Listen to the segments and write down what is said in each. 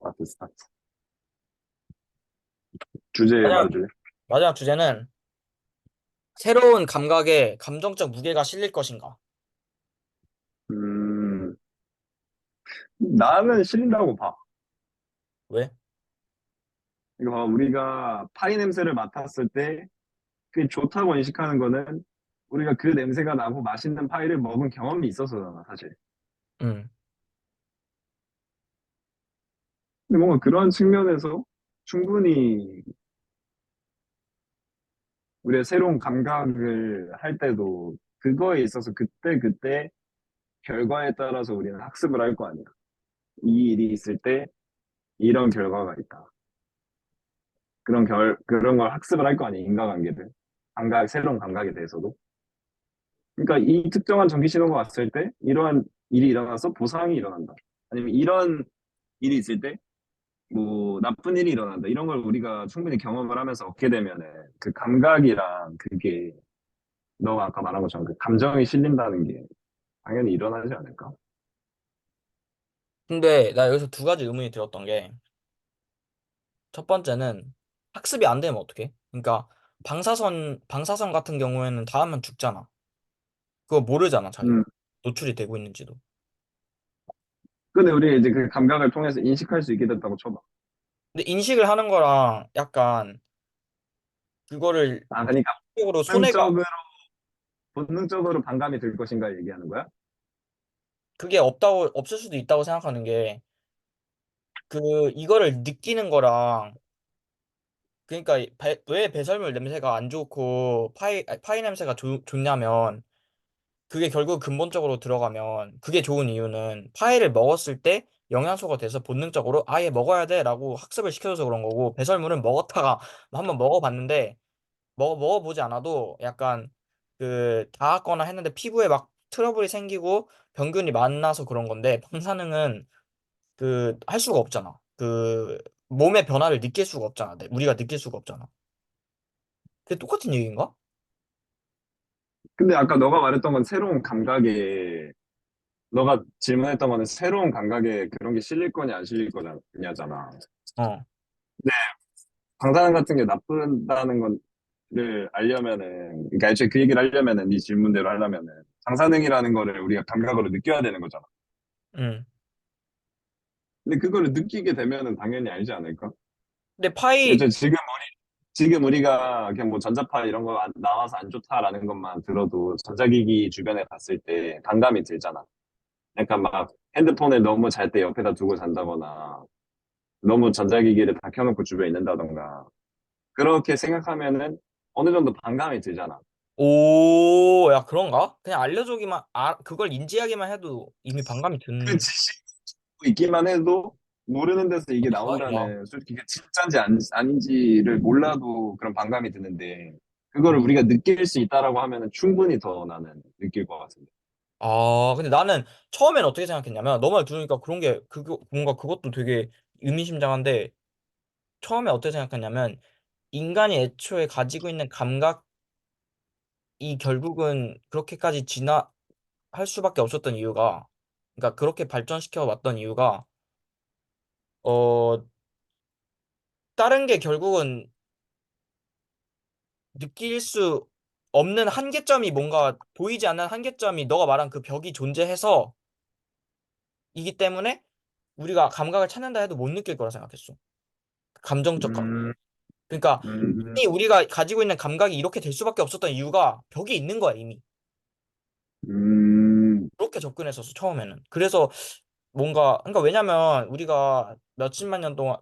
스타트, 스타트. 주제 마지막, 말해줄래? 마지막 주제는 새로운 감각에 감정적 무게가 실릴 것인가? 음, 나는 실린다고 봐. 왜? 이거 봐, 우리가 파이 냄새를 맡았을 때 그게 좋다고 인식하는 거는 우리가 그 냄새가 나고 맛있는 파이를 먹은 경험이 있어서잖아, 사실. 음. 근데 뭔가 그런 측면에서 충분히 우리가 새로운 감각을 할 때도 그거에 있어서 그때 결과에 따라서 우리는 학습을 할 거 아니야. 이 일이 있을 때 이런 결과가 있다. 그런 걸 학습을 할 거 아니야, 인과관계를. 새로운 감각에 대해서도. 그러니까 이 특정한 전기 신호가 왔을 때 이러한 일이 일어나서 보상이 일어난다. 아니면 이런 일이 있을 때 뭐 나쁜 일이 일어난다. 이런 걸 우리가 충분히 경험을 하면서 얻게 되면은 그 감각이랑 그게 너가 아까 말한 것처럼 그 감정이 실린다는 게 당연히 일어나지 않을까? 근데 나 여기서 두 가지 의문이 들었던 게, 첫 번째는 학습이 안 되면 어떡해? 그러니까 방사선 같은 경우에는 닿으면 죽잖아. 그거 모르잖아, 자기가. 음. 노출이 되고 있는지도. 근데 우리 이제 그 감각을 통해서 인식할 수 있게 됐다고 쳐봐. 근데 인식을 하는 거랑 약간 그거를 아, 그러니까 적으로 손해가, 본능적으로, 본능적으로 반감이 들 것인가 얘기하는 거야? 그게 없을 수도 있다고 생각하는 게, 이거를 느끼는 거랑, 그러니까 왜 배설물 냄새가 안 좋고 파이 냄새가 좋냐면, 그게 결국 근본적으로 들어가면 그게 좋은 이유는 파이를 먹었을 때 영양소가 돼서 본능적으로 아예 먹어야 돼라고 학습을 시켜줘서 그런 거고, 배설물은 먹었다가 한번 먹어봤는데 먹어보지 않아도 약간 닿았거나 했는데 피부에 막 트러블이 생기고 병균이 많아서 그런 건데, 방사능은 할 수가 없잖아. 몸의 변화를 느낄 수가 없잖아. 우리가 느낄 수가 없잖아. 그게 똑같은 얘기인가? 근데 아까 너가 말했던 건 새로운 감각에, 너가 질문했던 거는 새로운 감각에 그런 게 실릴 거냐 안 실릴 거냐잖아. 어. 근데 방사능 같은 게 나쁘다는 거를 알려면은, 그러니까 애초에 그 얘기를 하려면은, 네 질문대로 하려면은, 방사능이라는 거를 우리가 감각으로 느껴야 되는 거잖아. 응. 근데 그거를 느끼게 되면은 당연히 알지 않을까? 근데 파이. 애초에 지금 우리가 그냥 뭐 전자파 이런 거 나와서 안 좋다라는 것만 들어도 전자기기 주변에 갔을 때 반감이 들잖아. 약간 막 핸드폰을 너무 잘 때 옆에다 두고 잔다거나 너무 전자기기를 다 켜놓고 주변에 있는다던가 그렇게 생각하면은 어느 정도 반감이 들잖아. 오, 야, 그런가? 그냥 그걸 인지하기만 해도 이미 반감이 그 든. 지식이 있기만 해도 모르는 데서 이게 대박이다. 나온다는 솔직히 이게 진짜인지 아닌지를 몰라도 그런 반감이 드는데 그거를 음. 우리가 느낄 수 있다라고 하면은 충분히 더 나는 느낄 것 같은데. 근데 나는 처음엔 어떻게 생각했냐면, 너 말 들으니까 뭔가 그것도 되게 의미심장한데, 처음에 어떻게 생각했냐면, 인간이 애초에 가지고 있는 감각이 결국은 그렇게까지 할 수밖에 없었던 이유가, 그러니까 그렇게 발전시켜 왔던 이유가, 어, 다른 게 결국은 느낄 수 없는 한계점이, 뭔가 보이지 않는 한계점이 너가 말한 그 벽이 존재해서 이기 때문에 우리가 감각을 찾는다 해도 못 느낄 거라 생각했어. 감정적 감각. 음, 그러니까 음, 이미 우리가 가지고 있는 감각이 이렇게 될 수밖에 없었던 이유가 벽이 있는 거야, 이미. 음, 그렇게 접근했었어, 처음에는. 그래서 그러니까 왜냐면 우리가 몇십만 년 동안,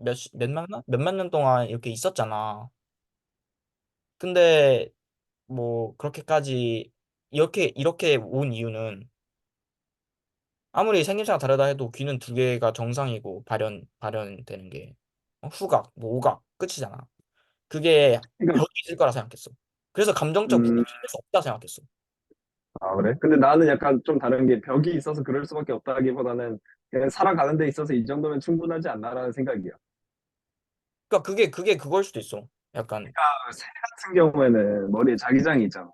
몇만 년 동안 이렇게 있었잖아. 근데 뭐 그렇게까지 이렇게 온 이유는, 아무리 생김새가 다르다 해도 귀는 두 개가 정상이고 발현되는 게 후각, 뭐 오각 끝이잖아. 그게 그러니까, 벽이 있을 거라 생각했어. 그래서 감정적 음, 부담이 생길 수 없다 생각했어. 아, 그래? 근데 나는 약간 좀 다른 게 벽이 있어서 그럴 수밖에 없다기보다는 그냥 살아가는 데 있어서 이 정도면 충분하지 않나라는 생각이야. 그러니까 그게 그걸 수도 있어. 약간. 새 같은 경우에는 머리에 자기장이 있잖아.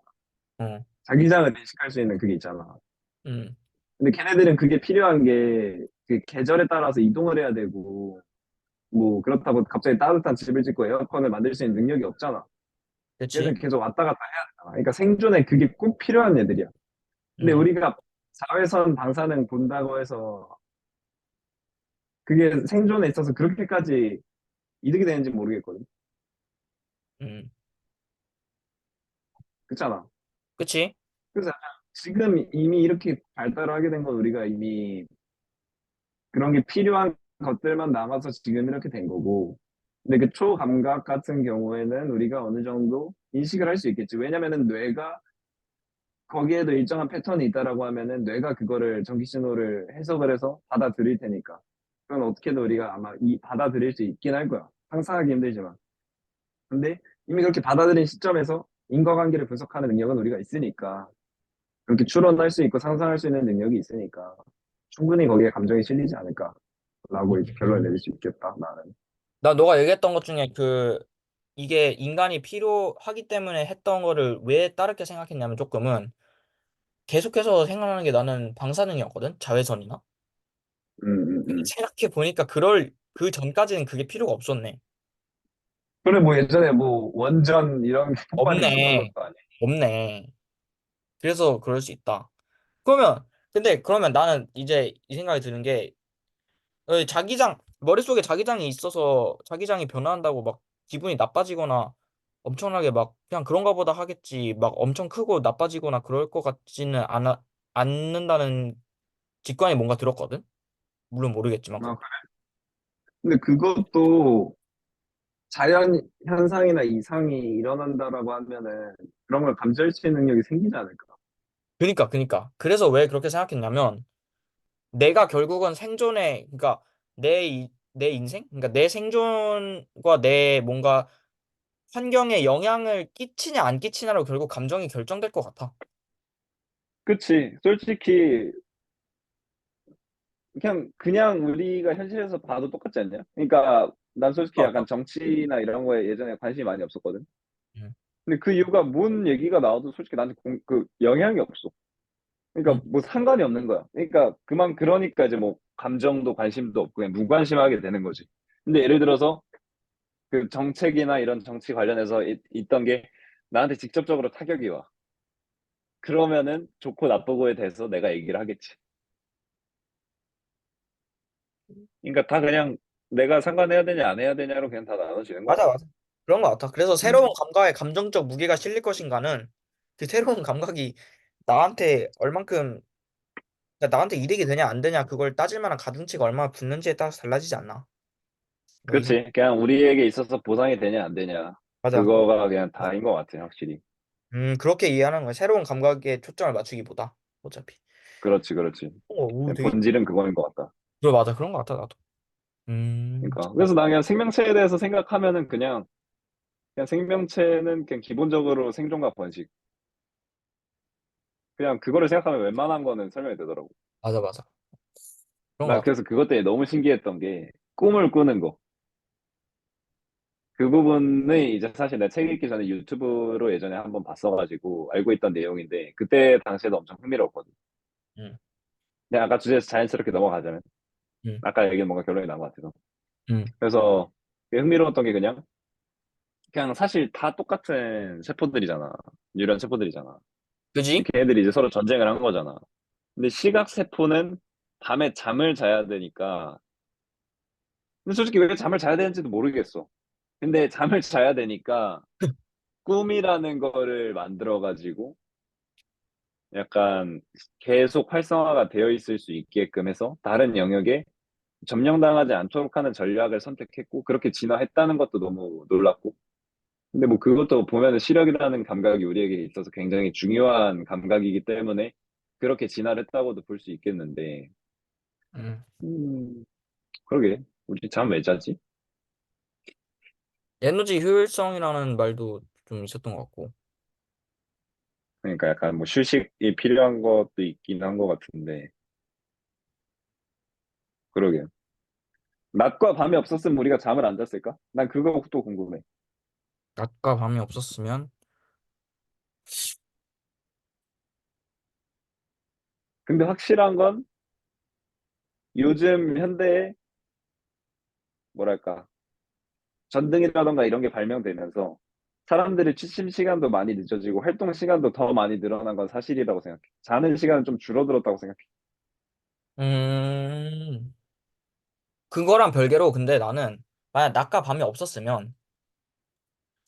어. 자기장을 인식할 수 있는 그게 있잖아. 음. 근데 걔네들은 그게 필요한 게 그 계절에 따라서 이동을 해야 되고 뭐 그렇다고 갑자기 따뜻한 집을 짓고 에어컨을 만들 수 있는 능력이 없잖아. 그치? 얘는 계속 왔다 갔다 해야 되잖아. 그러니까 생존에 그게 꼭 필요한 애들이야. 근데 음, 우리가 자외선 방사능 본다고 해서 그게 생존에 있어서 그렇게까지 이득이 되는지 모르겠거든. 음, 그렇잖아. 그치? 그래서 약간 지금 이미 이렇게 발달을 하게 된 건 우리가 이미 그런 게 필요한 것들만 남아서 지금 이렇게 된 거고. 근데 그 초감각 같은 경우에는 우리가 어느 정도 인식을 할 수 있겠지. 왜냐면은 뇌가 거기에도 일정한 패턴이 있다라고 하면은 뇌가 그거를 전기 신호를 해석을 해서 받아들일 테니까. 그건 어떻게든 우리가 아마 이 받아들일 수 있긴 할 거야. 상상하기 힘들지만. 근데 이미 그렇게 받아들인 시점에서 인과관계를 분석하는 능력은 우리가 있으니까. 그렇게 추론할 수 있고 상상할 수 있는 능력이 있으니까 충분히 거기에 감정이 실리지 않을까라고 이제 결론을 음. 내릴 수 있겠다, 나는. 나 너가 얘기했던 것 중에 이게 인간이 필요하기 때문에 했던 거를 왜 다르게 생각했냐면 조금은 계속해서 생각나는 게 나는 방사능이었거든? 자외선이나? 음, 음, 음. 생각해 보니까 그 전까지는 그게 필요가 없었네. 그래, 뭐 예전에 뭐 원전 이런 게 폭발이 있었던 없네. 것도 아니야. 없네. 그래서 그럴 수 있다. 근데 그러면 나는 이제 이 생각이 드는 게, 머릿속에 자기장이 있어서 자기장이 변화한다고 막 기분이 나빠지거나 엄청나게 막 그냥 그런가 보다 하겠지. 막 엄청 크고 나빠지거나 그럴 것 같지는 않는다는 직관이 뭔가 들었거든? 물론 모르겠지만, 아, 근데 그것도 자연 현상이나 이상이 일어난다라고 하면은 그런 걸 감지할 수 있는 능력이 생기지 않을까? 그니까. 그래서 왜 그렇게 생각했냐면, 내가 결국은 그러니까 내 인생? 그러니까 내 생존과 내 뭔가 환경에 영향을 끼치냐 안 끼치냐로 결국 감정이 결정될 것 같아. 그치. 솔직히 그냥 우리가 현실에서 봐도 똑같지 않냐? 그러니까 난 솔직히 맞아. 약간 정치나 이런 거에 예전에 관심이 많이 없었거든. 응, 근데 그 이유가 뭔 얘기가 나와도 솔직히 나한테 그 영향이 없어. 응, 그러니까 뭐 상관이 없는 거야. 그러니까 그러니까 이제 뭐 감정도 관심도 없고 그냥 무관심하게 되는 거지. 근데 예를 들어서 그 정책이나 이런 정치 관련해서 있던 게 나한테 직접적으로 타격이 와. 그러면은 좋고 나쁘고에 대해서 내가 얘기를 하겠지. 그러니까 다 그냥 내가 상관해야 되냐 안 해야 되냐로 그냥 다 나눠지는 것 같아. 맞아. 그런 것 같아. 그래서 새로운 음. 감각에 감정적 무게가 실릴 것인가는 그 새로운 감각이 나한테 얼만큼, 그러니까 나한테 이득이 되냐 안 되냐 그걸 따질 만한 가중치가 얼마나 붙는지에 따라서 달라지지 않나. 뭐 이 생각. 그렇지. 그냥 우리에게 있어서 보상이 되냐 안 되냐. 맞아. 그거가 그냥 다인 것 같아, 확실히. 그렇게 이해하는 거야. 새로운 감각에 초점을 맞추기보다 어차피. 그렇지, 그렇지. 되게. 본질은 그거인 것 같다. 그래, 맞아. 그런 것 같아 나도. 그러니까 그래서 나 그냥 생명체에 대해서 생각하면은 그냥 생명체는 그냥 기본적으로 생존과 번식. 그냥 그거를 생각하면 웬만한 거는 설명이 되더라고. 맞아. 그런 것 난 같아. 그래서 그것 때문에 너무 신기했던 게 꿈을 꾸는 거. 그 부분이 이제 사실 내가 책 읽기 전에 유튜브로 예전에 한번 봤어가지고 알고 있던 내용인데 그때 당시에도 엄청 흥미로웠거든. 응, 근데 아까 주제에서 자연스럽게 넘어가자면 응, 아까 얘기는 뭔가 결론이 난 것 같아서. 응. 그래서 그게 흥미로웠던 게 그냥 사실 다 똑같은 세포들이잖아. 뉴런 세포들이잖아. 그지? 걔네들이 이제 서로 전쟁을 한 거잖아. 근데 시각 세포는 밤에 잠을 자야 되니까 근데 솔직히 왜 잠을 자야 되는지도 모르겠어. 근데 잠을 자야 되니까 꿈이라는 거를 만들어가지고 약간 계속 활성화가 되어 있을 수 있게끔 해서 다른 영역에 점령당하지 않도록 하는 전략을 선택했고 그렇게 진화했다는 것도 너무 놀랍고 근데 뭐 그것도 보면은 시력이라는 감각이 우리에게 있어서 굉장히 중요한 감각이기 때문에 그렇게 진화를 했다고도 볼 수 있겠는데 응. 음 그러게 우리 잠 왜 자지? 에너지 효율성이라는 말도 좀 있었던 것 같고. 그러니까 약간 뭐 휴식이 필요한 것도 있긴 한 것 같은데 그러게 낮과 밤이 없었으면 우리가 잠을 안 잤을까? 난 그거도 궁금해. 낮과 밤이 없었으면. 근데 확실한 건 요즘 현대에 뭐랄까, 전등이라던가 이런 게 발명되면서 사람들의 취침 시간도 많이 늦어지고 활동 시간도 더 많이 늘어난 건 사실이라고 생각해. 자는 시간은 좀 줄어들었다고 생각해. 음, 그거랑 별개로 근데 나는 만약 낮과 밤이 없었으면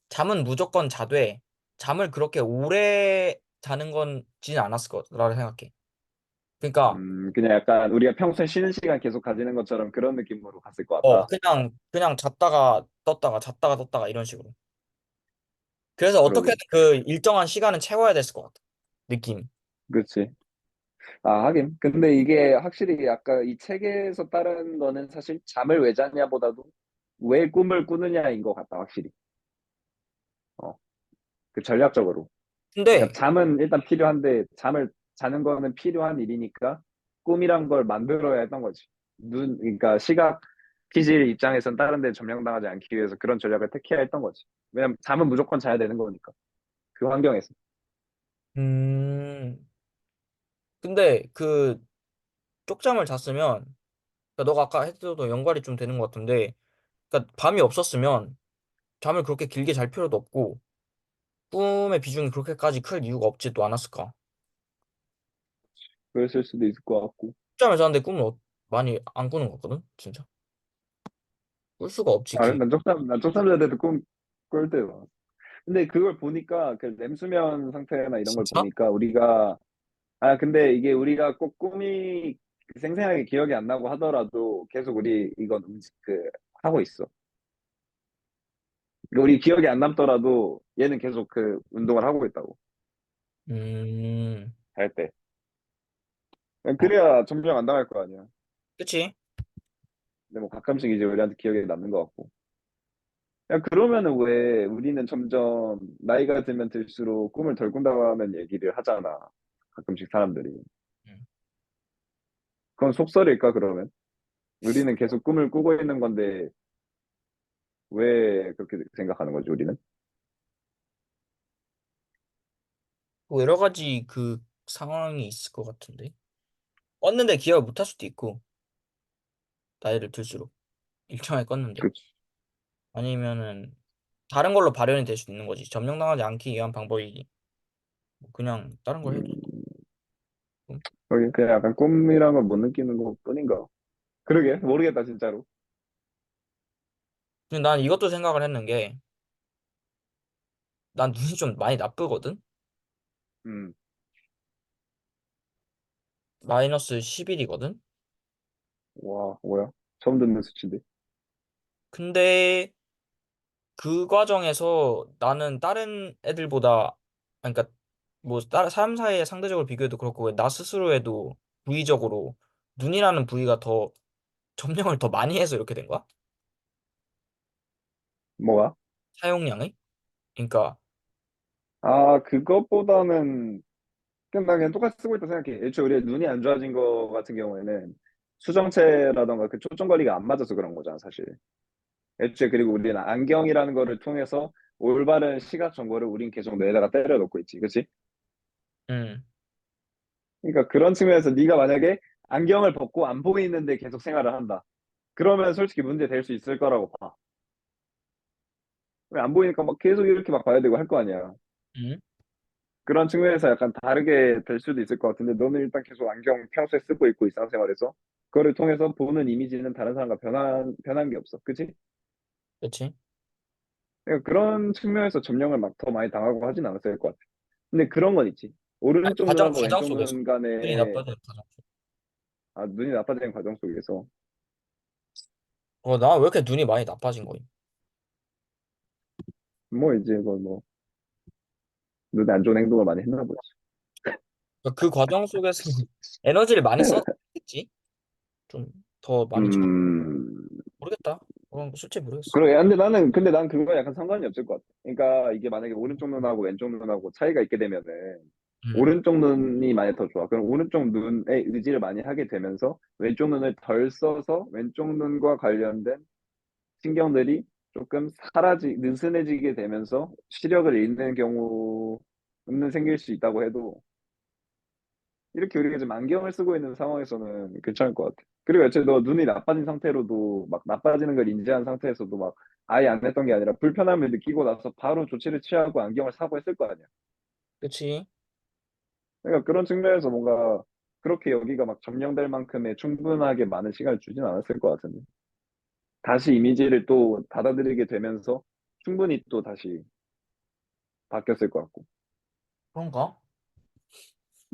잠은 무조건 자되 잠을 그렇게 오래 자는 건지는 않았을 거라고 생각해. 그러니까 그냥 약간 우리가 평소에 쉬는 시간 계속 가지는 것처럼 그런 느낌으로 갔을 것 같다. 그냥 잤다가 떴다가 잤다가 떴다가 이런 식으로. 그래서 어떻게든 그러게. 그 일정한 시간은 채워야 됐을 것 같아. 느낌. 그렇지. 아, 하긴. 근데 이게 확실히 아까 이 책에서 따른 거는 사실 잠을 왜 자냐보다도 왜 꿈을 꾸느냐인 것 같다, 확실히. 어, 그 전략적으로. 그러니까 근데 잠은 일단 필요한데 잠을 자는 거는 필요한 일이니까 꿈이란 걸 만들어야 했던 거지. 그러니까 시각 피질 입장에선 다른 데 점령당하지 않기 위해서 그런 전략을 택해야 했던 거지. 왜냐면 잠은 무조건 자야 되는 거니까. 그 환경에서. 음 근데 그 쪽잠을 잤으면 그러니까 너가 아까 했어도 연관이 좀 되는 것 같은데 그러니까 밤이 없었으면 잠을 그렇게 길게 잘 필요도 없고 꿈의 비중이 그렇게까지 클 이유가 없지도 않았을까? 그랬을 수도 있을 것 같고. 쪽잠을 잤는데 꿈을 많이 안 꾸는 것 같거든? 진짜? 꿀 수가 없지 아, 길. 난 쪽잠 잘 때도 꿀 때요. 근데 그걸 보니까 그 렘수면 상태나 이런 걸 진짜? 보니까 근데 이게 우리가 꼭 꿈이 생생하게 기억이 안 나고 하더라도 계속 우리 이건 하고 있어. 그러니까 우리 기억이 안 남더라도 얘는 계속 그 운동을 하고 있다고. 음, 잘 때. 어, 그래야 점점 안 당할 거 아니야. 그치? 근데 뭐 가끔씩 이제 우리한테 기억에 남는 것 같고. 야, 그러면은 왜 우리는 점점 나이가 들면 들수록 꿈을 덜 꾼다는 얘기를 하잖아. 가끔씩 사람들이. 음. 그건 속설일까, 그러면? 우리는 계속 꿈을 꾸고 있는 건데, 왜 그렇게 생각하는 거지, 우리는? 뭐 여러 가지 그 상황이 있을 것 같은데. 껐는데 기억을 못 할 수도 있고, 나이를 들수록. 일정하게 껐는데. 그치. 아니면은, 다른 걸로 발현이 될 수도 있는 거지. 점령당하지 않기 위한 방법이 뭐 그냥 다른 걸 해도 음, 되고. 거기 그냥 약간 꿈이란 걸 못 느끼는 것 뿐인가? 그러게, 모르겠다, 진짜로. 근데 난 이것도 생각을 했는 게, 난 눈이 좀 많이 나쁘거든? 음, 마이너스 11이거든? 와, 뭐야? 처음 듣는 수치인데. 근데 그 과정에서 나는 다른 애들보다, 아니, 그러니까 뭐 다른 사람 사이에 상대적으로 비교해도 그렇고 나 스스로에도 부위적으로 눈이라는 부위가 더 점령을 더 많이 해서 이렇게 된 거야? 뭐가? 사용량이? 그러니까 그것보다는, 그냥 나 그냥 똑같이 쓰고 있다 생각해. 애초에 우리 눈이 안 좋아진 거 같은 경우에는 수정체라던가 그 초점거리가 안 맞아서 그런 거잖아, 사실. 애초에 그리고 우리는 안경이라는 거를 통해서 올바른 시각 정보를 우린 계속 뇌에다가 때려 넣고 있지, 그치? 음, 그러니까 그런 측면에서 네가 만약에 안경을 벗고 안 보이는데 계속 생활을 한다. 그러면 솔직히 문제 될 수 있을 거라고 봐. 왜 안 보이니까 막 계속 이렇게 막 봐야 되고 할 거 아니야. 음, 그런 측면에서 약간 다르게 될 수도 있을 것 같은데 너는 일단 계속 안경 평소에 쓰고 있고 일상생활에서 그거를 통해서 보는 이미지는 다른 사람과 변한 게 없어. 그치? 그렇지. 그러니까 그런 측면에서 점령을 막 더 많이 당하고 하진 않았을 것 같아. 근데 그런 건 있지. 아니, 오른쪽 눈하고 과정 왼쪽 속에서 눈 눈이 간에 나빠지는 과정 속. 눈이 나빠지는 과정 속에서 나 왜 이렇게 눈이 많이 나빠진 거야? 뭐 이제 뭐 눈에 안 좋은 행동을 많이 했나 보지. 그러니까 그 과정 속에서 에너지를 많이 썼겠지? 좀 더 많이 쳐. 음, 모르겠다. 그건 솔직히 모르겠어. 그러게. 근데 난 그거 약간 상관이 없을 것 같아. 그러니까 이게 만약에 오른쪽 눈하고 왼쪽 눈하고 차이가 있게 되면은 음, 오른쪽 눈이 많이 더 좋아. 그럼 오른쪽 눈에 의지를 많이 하게 되면서 왼쪽 눈을 덜 써서 왼쪽 눈과 관련된 신경들이 조금 느슨해지게 되면서 시력을 잃는 경우는 생길 수 있다고 해도 이렇게 우리가 지금 안경을 쓰고 있는 상황에서는 괜찮을 것 같아. 그리고 애초에 너 눈이 나빠진 상태로도 막 나빠지는 걸 인지한 상태에서도 막 아예 안 했던 게 아니라 불편함을 느끼고 나서 바로 조치를 취하고 안경을 사고 했을 거 아니야. 그치? 그러니까 그런 측면에서 뭔가 그렇게 여기가 막 점령될 만큼의 충분하게 많은 시간을 주진 않았을 것 같은데. 다시 이미지를 또 받아들이게 되면서 충분히 또 다시 바뀌었을 것 같고. 그런가?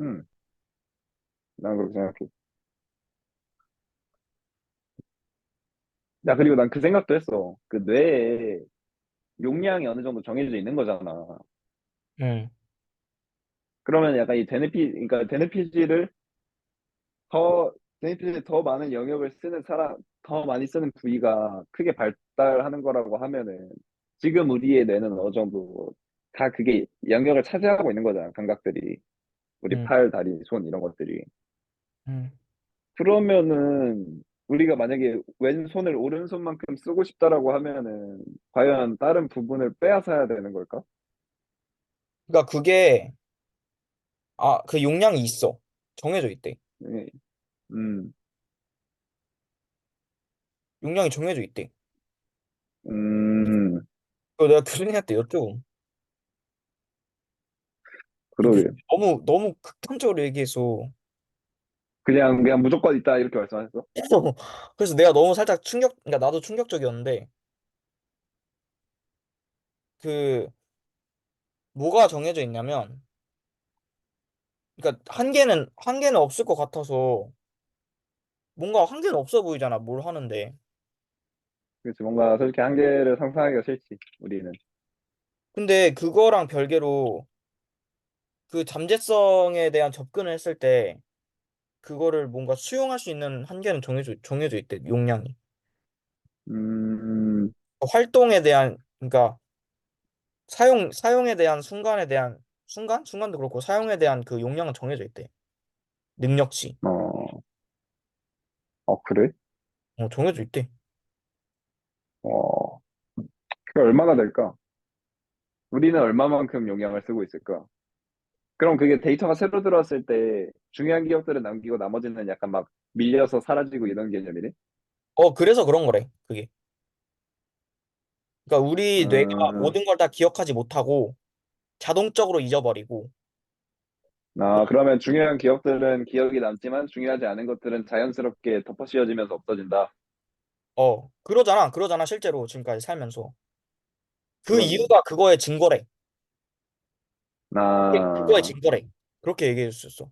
음, 난 그렇게 생각해. 야, 그리고 난 그 생각도 했어. 그 뇌에 용량이 어느 정도 정해져 있는 거잖아. 응, 그러면 약간 이 그러니까 데네피지를 더, 데네피지를 더 많은 영역을 쓰는 사람, 더 많이 쓰는 부위가 크게 발달하는 거라고 하면은 지금 우리의 뇌는 어느 정도 다 그게 영역을 차지하고 있는 거잖아. 감각들이. 우리 응, 팔, 다리, 손 이런 것들이. 응. 그러면은 우리가 만약에 왼손을 오른손만큼 쓰고 싶다라고 하면은 과연 다른 부분을 빼앗아야 되는 걸까? 그러니까 그게 그 용량이 있어. 정해져 있대. 예. 음, 용량이 정해져 있대. 음, 그거 내가 교수님한테 여쭤. 그 교수님 그러게. 너무 극단적으로 얘기해서 그냥 무조건 있다 이렇게 말씀하셨어? 그래서 내가 너무 살짝 그러니까 나도 충격적이었는데 그 뭐가 정해져 있냐면 그러니까 한계는 없을 것 같아서 뭔가 한계는 없어 보이잖아 뭘 하는데 그렇지. 뭔가 솔직히 한계를 상상하기가 싫지, 우리는. 근데 그거랑 별개로 그 잠재성에 대한 접근을 했을 때 그거를 뭔가 수용할 수 있는 한계는 정해져 있대 용량이 음, 활동에 대한 그러니까 사용에 대한 순간도 그렇고 사용에 대한 그 용량은 정해져 있대 능력치 어, 그래? 정해져 있대 어, 그게 얼마나 될까? 우리는 얼마만큼 용량을 쓰고 있을까? 그럼 그게 데이터가 새로 들어왔을 때 중요한 기억들을 남기고 나머지는 약간 막 밀려서 사라지고 이런 개념이네? 그래서 그런 거래 그게 그러니까 우리 뇌가 음, 모든 걸 다 기억하지 못하고 자동적으로 잊어버리고 그러면 중요한 기억들은 기억이 남지만 중요하지 않은 것들은 자연스럽게 덮어 씌워지면서 없어진다. 그러잖아 실제로 지금까지 살면서 그 그러네. 이유가 그거의 증거래 그거의 나, 증거래 그렇게 얘기해 줬었어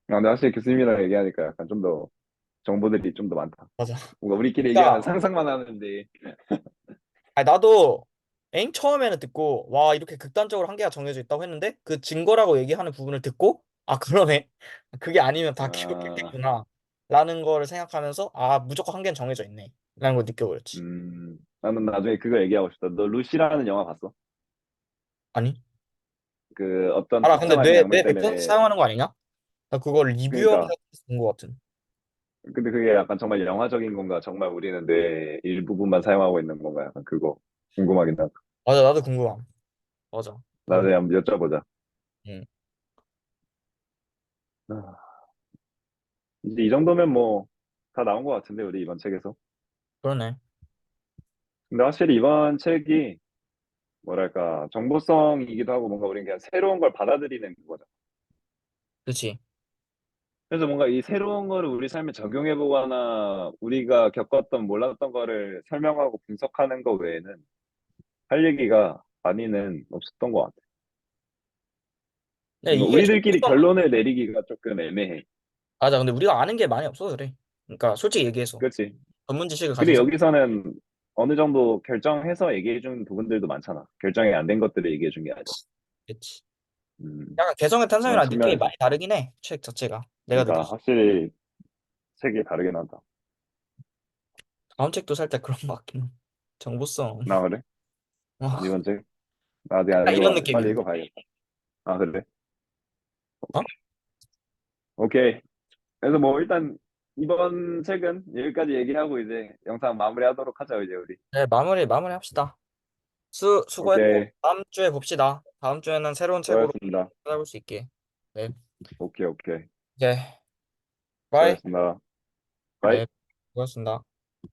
근데 확실히 교수님이랑 얘기하니까 약간 좀 더 정보들이 좀 더 많다. 맞아 뭔가 우리끼리 얘기하면 그러니까 상상만 하는데, 아니, 나도 처음에는 듣고 와 이렇게 극단적으로 한계가 정해져 있다고 했는데 그 증거라고 얘기하는 부분을 듣고 아 그러네 그게 아니면 다 아, 기억했겠구나 라는 거를 생각하면서 아 무조건 한계는 정해져 있네 라는 걸 느껴버렸지 나는 나중에 그거 얘기하고 싶다. 너 루시라는 영화 봤어? 아니 그 어떤 알아 근데 특정한 약물 뇌 100% 때문에, 사용하는 거 아니냐? 나 그걸 리뷰 그러니까, 영상에서 본 거 같은 근데 그게 약간 정말 영화적인 건가? 정말 우리는 뇌 일부분만 사용하고 있는 건가? 약간 그거 궁금하긴 하다. 맞아 나도 궁금함 맞아 나도 나중에 한번 여쭤보자. 응 아, 이제 이 정도면 뭐 다 나온 것 같은데 우리 이번 책에서. 그러네 근데 확실히 이번 책이 뭐랄까 정보성이기도 하고 뭔가 우리는 그냥 새로운 걸 받아들이는 그거죠. 그치 그래서 뭔가 이 새로운 거를 우리 삶에 적용해 보거나 우리가 겪었던 몰랐던 거를 설명하고 분석하는 거 외에는 할 얘기가 많이는 없었던 것 같아. 근데 뭔가 이게 우리들끼리 정보성 결론을 내리기가 조금 애매해. 맞아 근데 우리가 아는 게 많이 없어서 그래 그러니까 솔직히 얘기해서 그렇지? 전문 지식을 가진 그리고 사람 여기서는 어느 정도 결정해서 얘기해 준 부분들도 많잖아. 결정이 안 된 것들을 얘기해 준 게 아니라. 그치 음, 약간 개성의 그런 탄생이랑 느낌이 측면에서. 많이 다르긴 해 책 자체가 내가 그러니까 느꼈어 확실히 책이 다르긴 하다. 다음 책도 살짝 그런 것 같긴 해 정보성 나 그래? 이번 책? 나 아직 안 약간 이런 읽어봤는데 빨리 느낌인데 읽어봐야겠다. 아, 그래? 어? 오케이. 그래서 뭐 일단 이번 책은 여기까지 얘기하고 이제 영상 마무리하도록 하죠, 이제 우리. 네 마무리 합시다 수고했고 오케이. 다음 주에 봅시다 다음 주에는 새로운 책으로 수고하셨습니다. 찾아볼 수 있게 네. 오케이, 오케이. 이제 빠이. 수고하셨습니다. 바이. 네. 수고하셨습니다.